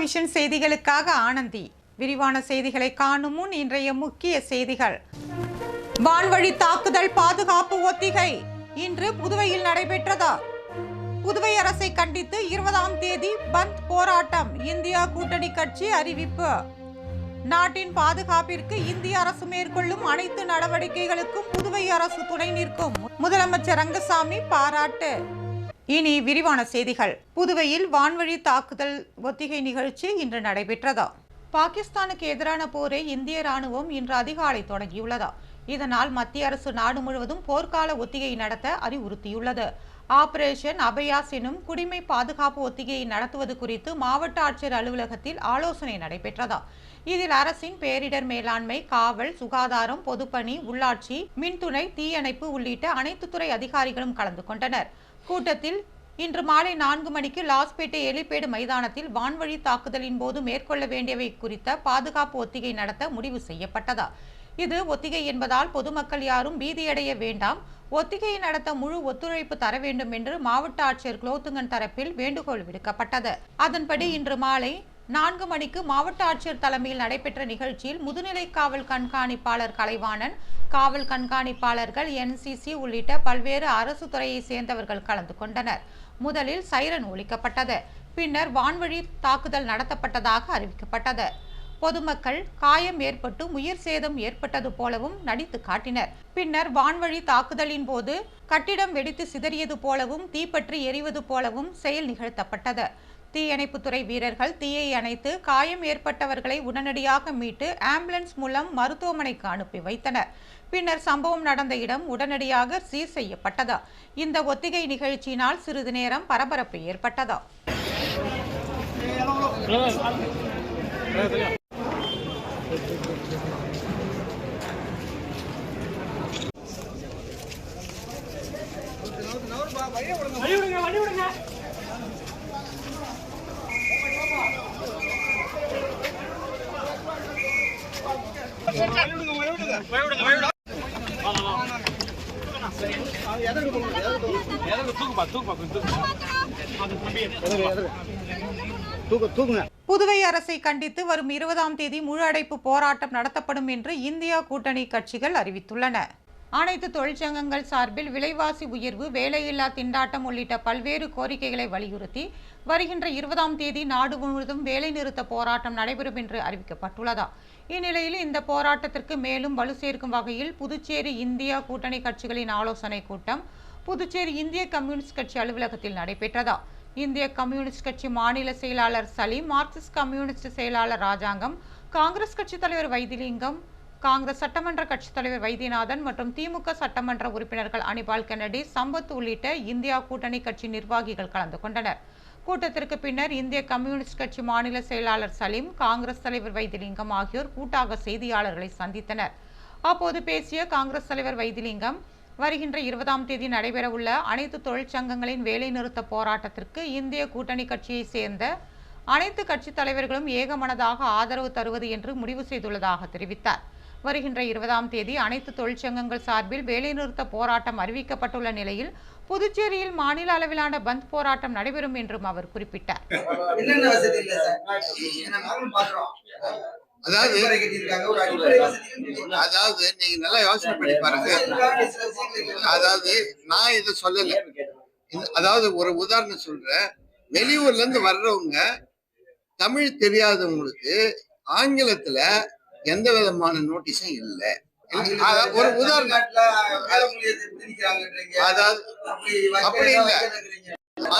Vision செய்திகளுக்காக ஆனந்தி. விரிவான செய்திகளை காணும் முன் இன்றைய முக்கிய செய்திகள். வான்வழி தாக்குதல் பாதுகாப்பு ஒத்திகை இன்று புதுவையில் நடைபெற்றதா? புதுவை அரசை கண்டித்து 20ஆம் தேதி பந்த் போராட்டம், இந்தியா கூட்டணி கட்சி அறிவிப்பு. நாட்டின் பாதுகாப்பிற்கு இந்திய அரசு மேற்கொள்ளும் அனைத்து நடவடிக்கைகளுக்கும் புதுவை அரசு துணை நிற்கும், முதலமைச்சர் ரங்கசாமி பாராட்டு. இனி விரிவான செய்திகள். புதுவையில் வான்வழி தாக்குதல் ஒத்திகை நிகழ்ச்சி இன்று நடைபெற்றதா? பாகிஸ்தானுக்கு எதிரான போரை இந்திய ராணுவம் இன்று அதிகாலை தொடங்கியுள்ளதா? இதனால் மத்திய அரசு நாடு முழுவதும் போர்க்கால ஒத்திகை நடத்த அறிவுறுத்தியுள்ளது. ஆபரேஷன் அபயாஸ் எனும் குடிமை பாதுகாப்பு ஒத்திகையை நடத்துவது குறித்து மாவட்ட ஆட்சியர் அலுவலகத்தில் ஆலோசனை நடைபெற்றதா? இதில் அரசின் பேரிடர் மேலாண்மை, காவல், சுகாதாரம், பொதுப்பணி, உள்ளாட்சி, மின்துறை, தீயணைப்பு உள்ளிட்ட அனைத்து துறை அதிகாரிகளும் கலந்து கொண்டனர். கூட்டத்தில் இன்று மாலை 4 மணிக்கு லாஸ்பேட்டை எலிப்பேடு மைதானத்தில் வான்வழி தாக்குதலின் போது மேற்கொள்ள வேண்டியவை குறித்த பாதுகாப்பு ஒத்திகை நடத்த முடிவு செய்யப்பட்டதா? இது ஒத்திகை என்பதால் பொதுமக்கள் யாரும் பீதியடைய வேண்டாம், ஒத்திகையை நடத்த முழு ஒத்துழைப்பு தர வேண்டும் என்று மாவட்ட ஆட்சியர் குலோத்துங்கன் தரப்பில் வேண்டுகோள் விடுக்கப்பட்டது. அதன்படி இன்று மாலை 4 மணிக்கு மாவட்ட ஆட்சியர் தலைமையில் நடைபெற்ற நிகழ்ச்சியில் முதுநிலை காவல் கண்காணிப்பாளர் கலைவாணன், காவல் கண்காணிப்பாளர்கள், NCC உள்ளிட்ட பல்வேறு அரசு துறையை சேர்ந்தவர்கள் கலந்து கொண்டனர். முதலில் சைரன் ஒலிக்கப்பட்டது. பின்னர் வான்வழி தாக்குதல் நடத்தப்பட்டதாக அறிவிக்கப்பட்டது. பொதுமக்கள் காயம் ஏற்பட்டு உயிர் சேதம் ஏற்பட்டது போலவும் நடித்து காட்டினர். பின்னர் வான்வழி தாக்குதலின் போது கட்டிடம் வெடித்து சிதறியது போலவும் தீப்பற்றி எரிவது போலவும் செயல் நிகழ்த்தப்பட்டது. தீயணைப்புத்துறை வீரர்கள் தீயை அணைத்து காயம் ஏற்பட்டவர்களை உடனடியாக மீட்டு ஆம்புலன்ஸ் மூலம் மருத்துவமனைக்கு அனுப்பி வைத்தனர். பின்னர் சம்பவம் நடந்த இடம் உடனடியாக சீர் செய்யப்பட்டதா. இந்த ஒத்திகை நிகழ்ச்சியினால் சிறிது நேரம் பரபரப்பு ஏற்பட்டதா. புதுவை அரசை கண்டித்து வரும் 20ஆம் தேதி முழு அடைப்பு போராட்டம் நடத்தப்படும் என்று இந்தியா கூட்டணி கட்சிகள் அறிவித்துள்ளன. அனைத்து தொழிற்சங்கங்கள் சார்பில் விலைவாசி உயர்வு, வேலையில்லா திண்டாட்டம் உள்ளிட்ட பல்வேறு கோரிக்கைகளை வலியுறுத்தி வருகின்ற 20ஆம் தேதி நாடு முழுவதும் வேலைநிறுத்த போராட்டம் நடைபெறும் என்று அறிவிக்கப்பட்டுள்ளதா? இந்நிலையில் இந்த போராட்டத்திற்கு மேலும் வலு சேர்க்கும் வகையில் புதுச்சேரி இந்தியா கூட்டணி கட்சிகளின் ஆலோசனை கூட்டம் புதுச்சேரி இந்திய கம்யூனிஸ்ட் கட்சி அலுவலகத்தில் நடைபெற்றதா? இந்திய கம்யூனிஸ்ட் கட்சி மாநில செயலாளர் சலீம், மார்க்சிஸ்ட் கம்யூனிஸ்ட் செயலாளர் ராஜாங்கம், காங்கிரஸ் கட்சி தலைவர் வைத்திலிங்கம், காங்கிரஸ் சட்டமன்ற கட்சி தலைவர் வைத்தியநாதன் மற்றும் திமுக சட்டமன்ற உறுப்பினர்கள் அனிபால் கென்னடி, சம்பத் உள்ளிட்ட இந்தியா கூட்டணி கட்சி நிர்வாகிகள் கலந்து கொண்டனர். கூட்டத்திற்கு பின்னர் இந்திய கம்யூனிஸ்ட் கட்சி மாநில செயலாளர் சலீம், காங்கிரஸ் தலைவர் வைத்திலிங்கம் ஆகியோர் கூட்டாக செய்தியாளர்களை சந்தித்தனர். அப்போது பேசிய காங்கிரஸ் தலைவர் வைத்திலிங்கம், வருகின்ற 20ஆம் தேதி நடைபெறவுள்ள அனைத்து தொழிற்சங்கங்களின் வேலைநிறுத்த போராட்டத்திற்கு இந்திய கூட்டணி கட்சியை சேர்ந்த அனைத்து கட்சி தலைவர்களும் ஏகமனதாக ஆதரவு தருவது என்று முடிவு செய்துள்ளதாக தெரிவித்தார். வருகின்ற 20ஆம் தேதி அனைத்து தொழிற்சங்கங்கள் சார்பில் வேலைநிறுத்த போராட்டம் அறிவிக்கப்பட்டுள்ள நிலையில் புதுச்சேரியில் மாநில அளவிலான பந்த் போராட்டம் நடைபெறும் என்றும் அவர் குறிப்பிட்டார். அதாவது நீங்க நல்லா யோசனை பண்ணி பாருங்க. அதாவது நான் இதை சொல்லல, அதாவது ஒரு உதாரணம் சொல்றேன். வெளியூர்ல இருந்து வர்றவங்க தமிழ் தெரியாதவங்களுக்கு ஆங்கிலத்துல எந்த விதமான நோட்டீஸும் இல்லை. ஒரு உதாரணம், அதாவது அப்படி இல்லை,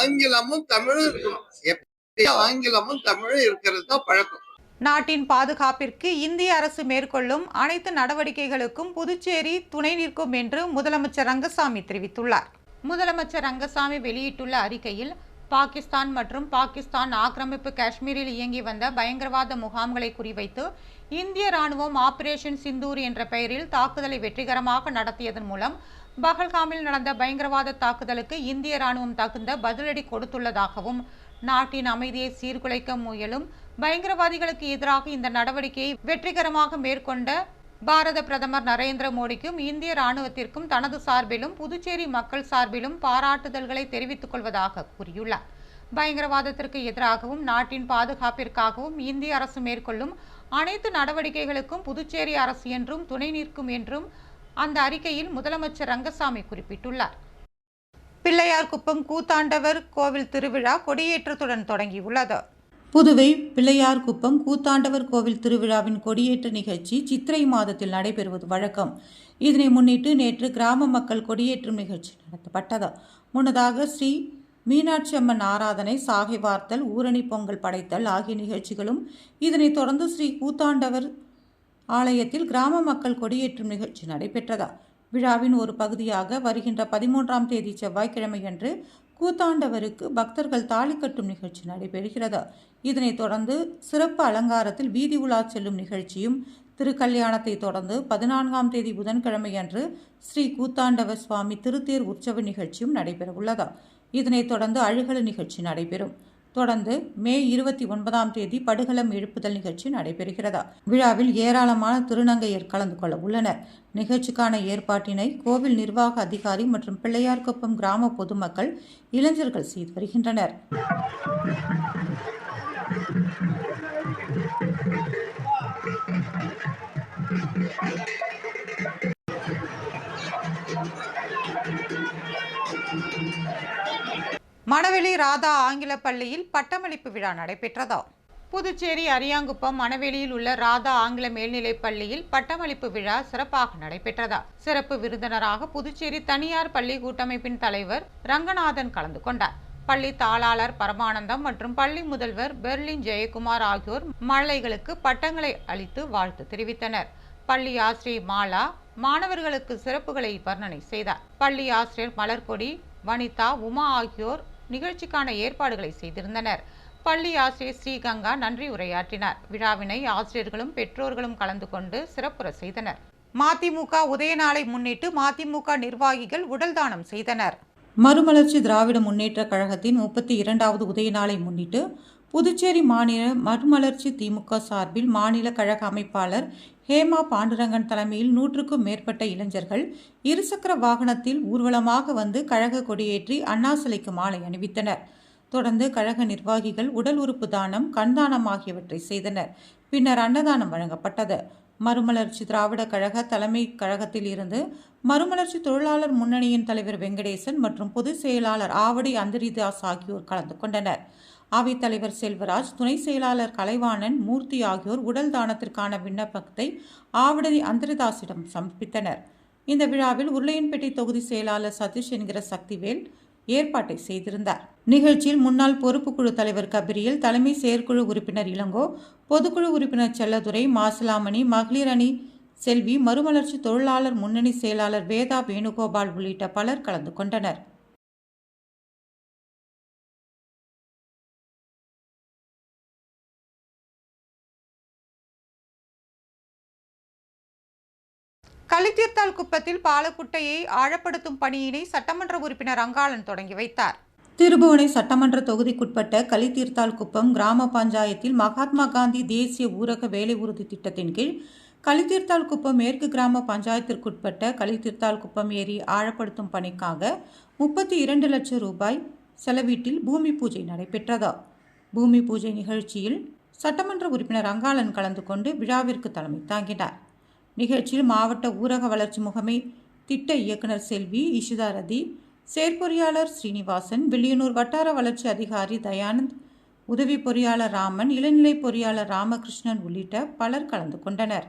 ஆங்கிலமும் தமிழும் இருக்கணும். எப்படி ஆங்கிலமும் தமிழும் இருக்கிறது தான் பழக்கம். நாட்டின் பாதுகாப்பிற்கு இந்திய அரசு மேற்கொள்ளும் அனைத்து நடவடிக்கைகளுக்கும் புதுச்சேரி துணை நிற்கும் என்று முதலமைச்சர் ரங்கசாமி தெரிவித்துள்ளார். முதலமைச்சர் ரங்கசாமி வெளியிட்டுள்ள அறிக்கையில், பாகிஸ்தான் மற்றும் பாகிஸ்தான் ஆக்கிரமிப்பு காஷ்மீரில் இயங்கி வந்த பயங்கரவாத முகாம்களை குறிவைத்து இந்திய ராணுவம் ஆபரேஷன் சிந்தூர் என்ற பெயரில் தாக்குதலை வெற்றிகரமாக நடத்தியதன் மூலம் பஹல்காமில் நடந்த பயங்கரவாத தாக்குதலுக்கு இந்திய ராணுவம் தகுந்த பதிலடி கொடுத்துள்ளதாகவும், நாட்டின் அமைதியை சீர்குலைக்க முயலும் பயங்கரவாதிகளுக்கு எதிராக இந்த நடவடிக்கையை வெற்றிகரமாக மேற்கொண்ட பாரத பிரதமர் நரேந்திர மோடிக்கும் இந்திய ராணுவத்திற்கும் தனது சார்பிலும் புதுச்சேரி மக்கள் சார்பிலும் பாராட்டுதல்களை தெரிவித்துக் கொள்வதாக கூறியுள்ளார். பயங்கரவாதத்திற்கு எதிராகவும் நாட்டின் பாதுகாப்பிற்காகவும் இந்திய அரசு மேற்கொள்ளும் அனைத்து நடவடிக்கைகளுக்கும் புதுச்சேரி அரசு என்றும் துணை நிற்கும் என்றும் அந்த அறிக்கையில் முதலமைச்சர் ரங்கசாமி குறிப்பிட்டுள்ளார். பிள்ளையார்குப்பம் கூத்தாண்டவர் கோவில் திருவிழா கொடியேற்றத்துடன் தொடங்கியுள்ளது. புதுவை பிள்ளையார்குப்பம் கூத்தாண்டவர் கோவில் திருவிழாவின் கொடியேற்ற நிகழ்ச்சி சித்திரை மாதத்தில் நடைபெறுவது வழக்கம். இதனை முன்னிட்டு நேற்று கிராம மக்கள் கொடியேற்றும் நிகழ்ச்சி நடத்தப்பட்டது. முன்னதாக ஸ்ரீ மீனாட்சி அம்மன் ஆராதனை, சாகை வார்த்தல், ஊரணி பொங்கல் படைத்தல் ஆகிய நிகழ்ச்சிகளும், இதனைத் தொடர்ந்து ஸ்ரீ கூத்தாண்டவர் ஆலயத்தில் கிராம மக்கள் கொடியேற்றும் நிகழ்ச்சி நடைபெற்றது. விழாவின் ஒரு பகுதியாக வருகின்ற 13ஆம் தேதி செவ்வாய்க்கிழமையன்று கூத்தாண்டவருக்கு பக்தர்கள் தாலி கட்டும் நிகழ்ச்சி நடைபெறுகிறது. இதனைத் தொடர்ந்து சிறப்பு அலங்காரத்தில் வீதி உலா செல்லும் நிகழ்ச்சியும், திருக்கல்யாணத்தை தொடர்ந்து 14ஆம் தேதி புதன்கிழமையன்று ஸ்ரீ கூத்தாண்டவர் சுவாமி திருத்தேர் உற்சவ நிகழ்ச்சியும் நடைபெறவுள்ளது. இதனைத் தொடர்ந்து அழுகல நிகழ்ச்சி நடைபெறும். தொடர்ந்து மே 29ஆம் தேதி படுகளம் எழுப்புதல் நிகழ்ச்சி நடைபெறுகிறது. விழாவில் ஏராளமான திருநங்கையர் கலந்து கொள்ள உள்ளனர். நிகழ்ச்சிக்கான ஏற்பாட்டினை கோவில் நிர்வாக அதிகாரி மற்றும் பிள்ளையார்குப்பம் கிராம பொதுமக்கள், இளைஞர்கள் செய்து வருகின்றனர். மணவெளி ராதா ஆங்கில பள்ளியில் பட்டமளிப்பு விழா நடைபெற்றது. புதுச்சேரி அரியாங்குப்பம் மணவெளியில் உள்ள ராதா ஆங்கில மேல்நிலைப் பள்ளியில் பட்டமளிப்பு விழா சிறப்பாக நடைபெற்றது. சிறப்பு விருந்தினராக புதுச்சேரி தனியார் பள்ளி கூட்டமைப்பின் தலைவர் ரங்கநாதன் கலந்து கொண்டார். பள்ளி தாளாளர் பரமானந்தம் மற்றும் பள்ளி முதல்வர் பெர்லின் ஜெயக்குமார் ஆகியோர் மாணவிகளுக்கு பட்டங்களை அளித்து வாழ்த்து தெரிவித்தனர். பள்ளி ஆசிரியர் மாலா மாணவர்களுக்கு சிறப்புகளை வர்ணனை செய்தார். பள்ளி ஆசிரியர் மலர்கொடி, வனிதா, உமா ஆகியோர் நிகழ்ச்சிக்கான ஏற்பாடுகளை செய்திருந்தனர். பள்ளி ஆசிரியர் ஸ்ரீகங்கா நன்றி உரையாற்றினார். விழாவினை ஆசிரியர்களும் பெற்றோர்களும் கலந்து கொண்டு சிறப்புற செய்தனர். மதிமுக உதய நாளை முன்னிட்டு மதிமுக நிர்வாகிகள் உடல் தானம் செய்தனர். மறுமலர்ச்சி திராவிட முன்னேற்ற கழகத்தின் 32வது உதய நாளை முன்னிட்டு புதுச்சேரி மாநில மறுமலர்ச்சி திமுக சார்பில் மாநில கழக அமைப்பாளர் ஹேமா பாண்டுரங்கன் தலைமையில் 100க்கும் மேற்பட்ட இளைஞர்கள் இருசக்கர வாகனத்தில் ஊர்வலமாக வந்து கழக கொடியேற்றி அண்ணா சிலைக்கு மாலை அணிவித்தனர். தொடர்ந்து கழக நிர்வாகிகள் உடல் உறுப்பு தானம், கண்தானம் ஆகியவற்றை செய்தனர். பின்னர் அன்னதானம் வழங்கப்பட்டது. மறுமலர்ச்சி திராவிட கழக தலைமை கழகத்தில் இருந்து மறுமலர்ச்சி தொழிலாளர் முன்னணியின் தலைவர் வெங்கடேசன் மற்றும் பொதுச் செயலாளர் ஆவடி அந்தரிதாஸ் ஆகியோர் கலந்து கொண்டனர். அவைத்தலைவர் செல்வராஜ், துணை செயலாளர் கலைவாணன், மூர்த்தி ஆகியோர் உடல் தானத்திற்கான விண்ணப்பத்தை ஆவடி அந்தரிதாசிடம் சமர்ப்பித்தனர். இந்த விழாவில் உருளையன்பேட்டை தொகுதி செயலாளர் சதீஷ் என்கிற சக்திவேல் ஏற்பாட்டை செய்திருந்தார். நிகழ்ச்சியில் முன்னாள் பொறுப்புக்குழு தலைவர் கபிரியல், தலைமை செயற்குழு உறுப்பினர் இளங்கோ, பொதுக்குழு உறுப்பினர் செல்லதுரை, மாசிலாமணி, மகளிர் அணி செல்வி, மறுமலர்ச்சி தொழிலாளர் முன்னணி செயலாளர் வேதா வேணுகோபால் உள்ளிட்ட பலர் கலந்து கொண்டனர். களித்தீர்த்தால் குப்பத்தில் பாலக்குட்டையை ஆழப்படுத்தும் பணியினை சட்டமன்ற உறுப்பினர் அங்காளன் தொடங்கி வைத்தார். திருபுவனை சட்டமன்ற தொகுதிக்குட்பட்ட களித்தீர்த்தால் குப்பம் கிராம பஞ்சாயத்தில் மகாத்மா காந்தி தேசிய ஊரக வேலை உறுதி திட்டத்தின் கீழ் களித்தீர்த்தால் குப்பம் மேற்கு கிராம பஞ்சாயத்திற்குட்பட்ட களித்தீர்த்தால் குப்பம் ஏரி ஆழப்படுத்தும் பணிக்காக 32 லட்சம் ரூபாய் செலவீட்டில் பூமி பூஜை நடைபெற்றது. பூமி பூஜை நிகழ்ச்சியில் சட்டமன்ற உறுப்பினர் அங்காளன் கலந்து கொண்டு விழாவிற்கு தலைமை தாங்கினார். நிகழ்ச்சியில் மாவட்ட ஊரக வளர்ச்சி முகமை திட்ட இயக்குனர் செல்வி இஷிதாரதி, செயற்பொறியாளர் ஸ்ரீனிவாசன், வில்லியனூர் வட்டார வளர்ச்சி அதிகாரி தயானந்த், உதவி பொறியாளர் ராமன், இளநிலை பொறியாளர் ராமகிருஷ்ணன் உள்ளிட்ட பலர் கலந்து கொண்டனர்.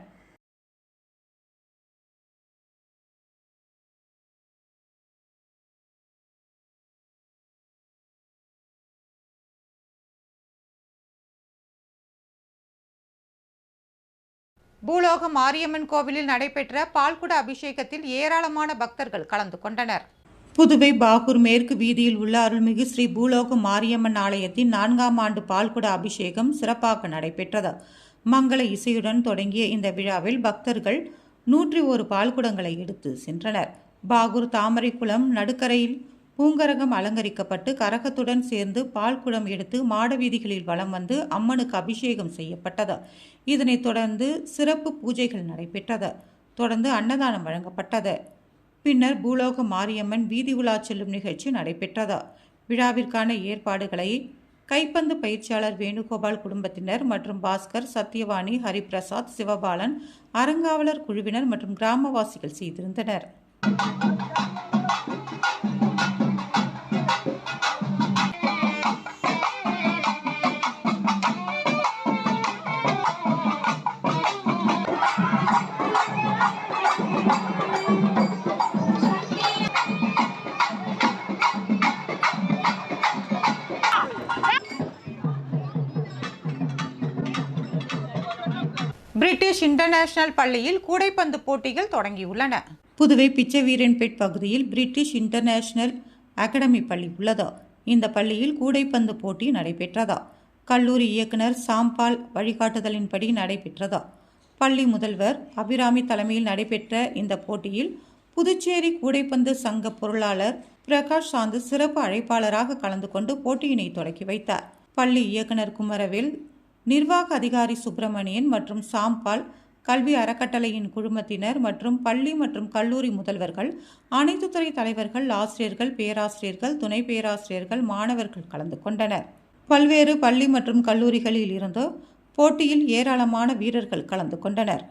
பூலோக மாரியம்மன் கோவிலில் நடைபெற்ற பால்குட அபிஷேகத்தில் ஏராளமான பக்தர்கள் கலந்து கொண்டனர். புதுவை பாகூர் மேற்கு வீதியில் உள்ள அருள்மிகு ஸ்ரீ பூலோக மாரியம்மன் ஆலயத்தின் 4ஆம் ஆண்டு பால்குட அபிஷேகம் சிறப்பாக நடைபெற்றது. மங்கள இசையுடன் தொடங்கிய இந்த விழாவில் பக்தர்கள் 101 பால்குடங்களை எடுத்து சென்றனர். பாகூர் தாமரைக்குளம் நடுக்கரையில் பூங்கரகம் அலங்கரிக்கப்பட்டு கரகத்துடன் சேர்ந்து பால்குடம் எடுத்து மாட வீதிகளில் வலம் வந்து அம்மனுக்கு அபிஷேகம் செய்யப்பட்டது. இதனைத் தொடர்ந்து சிறப்பு பூஜைகள் நடைபெற்றது. தொடர்ந்து அன்னதானம் வழங்கப்பட்டது. பின்னர் பூலோக மாரியம்மன் வீதி உலா செல்லும் நிகழ்ச்சி நடைபெற்றது. விழாவிற்கான ஏற்பாடுகளை கைப்பந்து பயிற்சியாளர் வேணுகோபால் குடும்பத்தினர் மற்றும் பாஸ்கர், சத்யவாணி, ஹரிபிரசாத், சிவபாலன், அறங்காவலர் குழுவினர் மற்றும் கிராமவாசிகள் செய்திருந்தனர். பிரிட்டிஷ் இன்டர்நேஷனல் பள்ளியில் கூடைப்பந்து போட்டிகள் தொடங்கியுள்ளன. புதுவை பிச்சைவீரன்பேட் பகுதியில் பிரிட்டிஷ் இன்டர்நேஷனல் அகாடமி பள்ளி உள்ளது. இந்த பள்ளியில் கூடைப்பந்து போட்டி நடைபெற்றதா. கல்லூரி இயக்குனர் சாம்பால் வழிகாட்டுதலின்படி நடைபெற்றதா. பள்ளி முதல்வர் அபிராமி தலைமையில் நடைபெற்ற இந்த போட்டியில் புதுச்சேரி கூடைப்பந்து சங்க பொருளாளர் பிரகாஷ் சாந்து சிறப்பு அழைப்பாளராக கலந்து கொண்டு போட்டியினை தொடக்கி வைத்தார். பள்ளி இயக்குனர் குமரவேல், நிர்வாக அதிகாரி சுப்பிரமணியன் மற்றும் சாம்பால், கல்வி அறக்கட்டளையின் குழுமத்தினர் மற்றும் பள்ளி மற்றும் கல்லூரி முதல்வர்கள், அனைத்து துறை தலைவர்கள், ஆசிரியர்கள், பேராசிரியர்கள், துணை பேராசிரியர்கள், மாணவர்கள் கலந்து கொண்டனர். பல்வேறு பள்ளி மற்றும் கல்லூரிகளில் இருந்து போட்டியில் ஏராளமான வீரர்கள் கலந்து கொண்டனர்.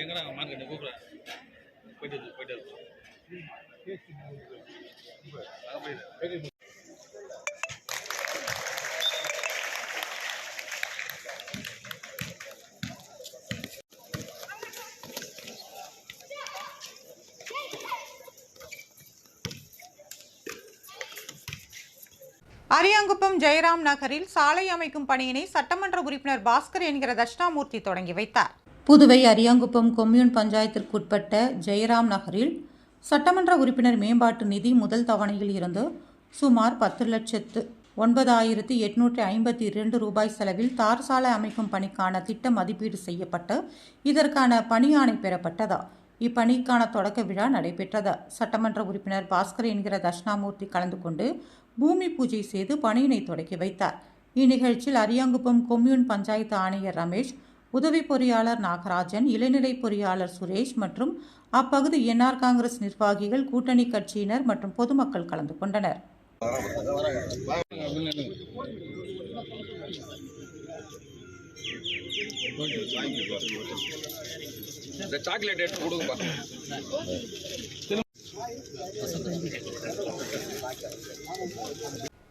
எங்கடா மார்க்கெட் கூப்பிடுறேன் போயிட்டு அரியாங்குப்பம் ஜெயராம் நகரில் சாலை அமைக்கும் பணியினை சட்டமன்ற உறுப்பினர் பாஸ்கர் என்கிற தட்சிணாமூர்த்தி தொடங்கி வைத்தார். புதுவை அரியாங்குப்பம் கொம்யூன் பஞ்சாயத்திற்குட்பட்ட ஜெயராம் நகரில் சட்டமன்ற உறுப்பினர் மேம்பாட்டு நிதி முதல் தவணையில் இருந்து சுமார் 10,09,852 ரூபாய் செலவில் தார் சாலை அமைக்கும் பணிக்கான திட்ட மதிப்பீடு செய்யப்பட்டு இதற்கான பணியாணை பெறப்பட்டது. இப்பணிக்கான தொடக்க விழா நடைபெற்றது. சட்டமன்ற உறுப்பினர் பாஸ்கர் என்கிற தட்சிணாமூர்த்தி கலந்து கொண்டு பூமி பூஜை செய்து பணியினை தொடக்கி வைத்தார். இந்நிகழ்ச்சியில் அரியாங்குப்பம் கொம்யூன் பஞ்சாயத்து ஆணையர் ரமேஷ், உதவி பொறியாளர் நாகராஜன், இளநிலை பொறியாளர் சுரேஷ் மற்றும் அப்பகுதி என்ஆர் காங்கிரஸ் நிர்வாகிகள், கூட்டணி கட்சியினர் மற்றும் பொதுமக்கள் கலந்து கொண்டனர். சாக்லேட் எடுத்து கொடுங்கப்பா.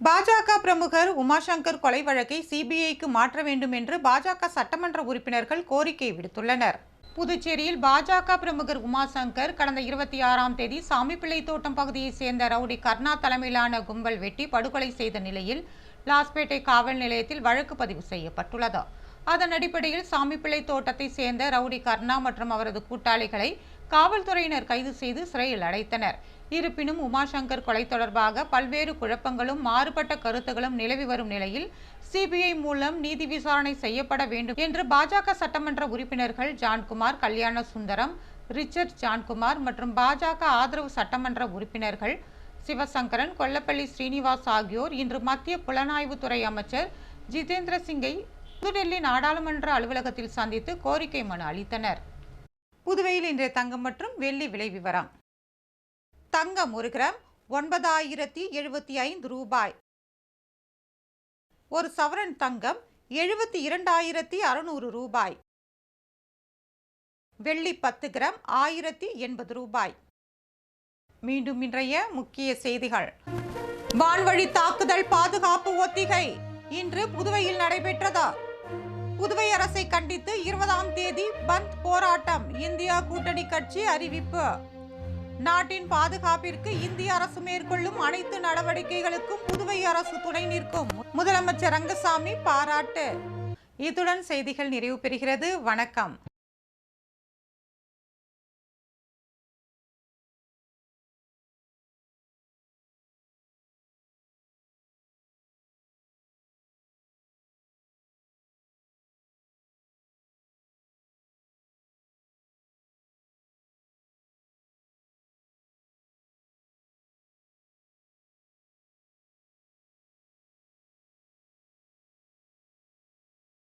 பாஜக பிரமுகர் உமாசங்கர் கொலை வழக்கை சிபிஐக்கு மாற்ற வேண்டும் என்று பாஜக சட்டமன்ற உறுப்பினர்கள் கோரிக்கை விடுத்துள்ளனர். புதுச்சேரியில் பாஜக பிரமுகர் உமாசங்கர் கடந்த 26ஆம் தேதி சாமிப்பிள்ளை தோட்டம் பகுதியைச் சேர்ந்த ரவுடி கர்ணா தலைமையிலான கும்பல் வெட்டி படுகொலை செய்த நிலையில் லாஸ்பேட்டை காவல் நிலையத்தில் வழக்கு பதிவு செய்யப்பட்டுள்ளது. அதன் அடிப்படையில் சாமிப்பிள்ளை தோட்டத்தை சேர்ந்த ரவுடி கர்ணா மற்றும் அவரது கூட்டாளிகளை காவல்துறையினர் கைது செய்து சிறையில் அடைத்தனர். இருப்பினும் உமாசங்கர் கொலை தொடர்பாக பல்வேறு குழப்பங்களும் மாறுபட்ட கருத்துகளும் நிலவி வரும் நிலையில் சிபிஐ மூலம் நீதி விசாரணை செய்யப்பட வேண்டும் என்று பாஜக சட்டமன்ற உறுப்பினர்கள் ஜான்குமார், கல்யாண சுந்தரம், ரிச்சர்ட் ஜான்குமார் மற்றும் பாஜக ஆதரவு சட்டமன்ற உறுப்பினர்கள் சிவசங்கரன், கொல்லப்பள்ளி ஸ்ரீனிவாஸ் ஆகியோர் இன்று மத்திய புலனாய்வுத்துறை அமைச்சர் ஜிதேந்திர சிங்கை புதுடெல்லி நாடாளுமன்ற அலுவலகத்தில் சந்தித்து கோரிக்கை மனு அளித்தனர். புதுவையில் இன்றைய தங்கம் மற்றும் வெள்ளி விலை விவரம். தங்கம் 1 கிராம் 9,075 ரூபாய். ஒரு சவரன் தங்கம் 72,600 ரூபாய். வெள்ளி 10 கிராம் 1,080 ரூபாய். மீண்டும் இன்றைய முக்கிய செய்திகள். வான்வழி தாக்குதல் பாதுகாப்பு ஒத்திகை இன்று புதுவையில் நடைபெற்றது. புதுவை அரசை கண்டித்து 20ஆம் தேதி பந்த் போராட்டம். இந்தியா கூட்டணி கட்சி அறிவிப்பு. நாட்டின் பாதுகாப்பிற்கு இந்திய அரசு மேற்கொள்ளும் அனைத்து நடவடிக்கைகளுக்கும் புதுவை அரசு துணை நிற்கும். முதலமைச்சர் ரங்கசாமி பாராட்டு. இத்துடன் செய்திகள் நிறைவு பெறுகிறது. வணக்கம்.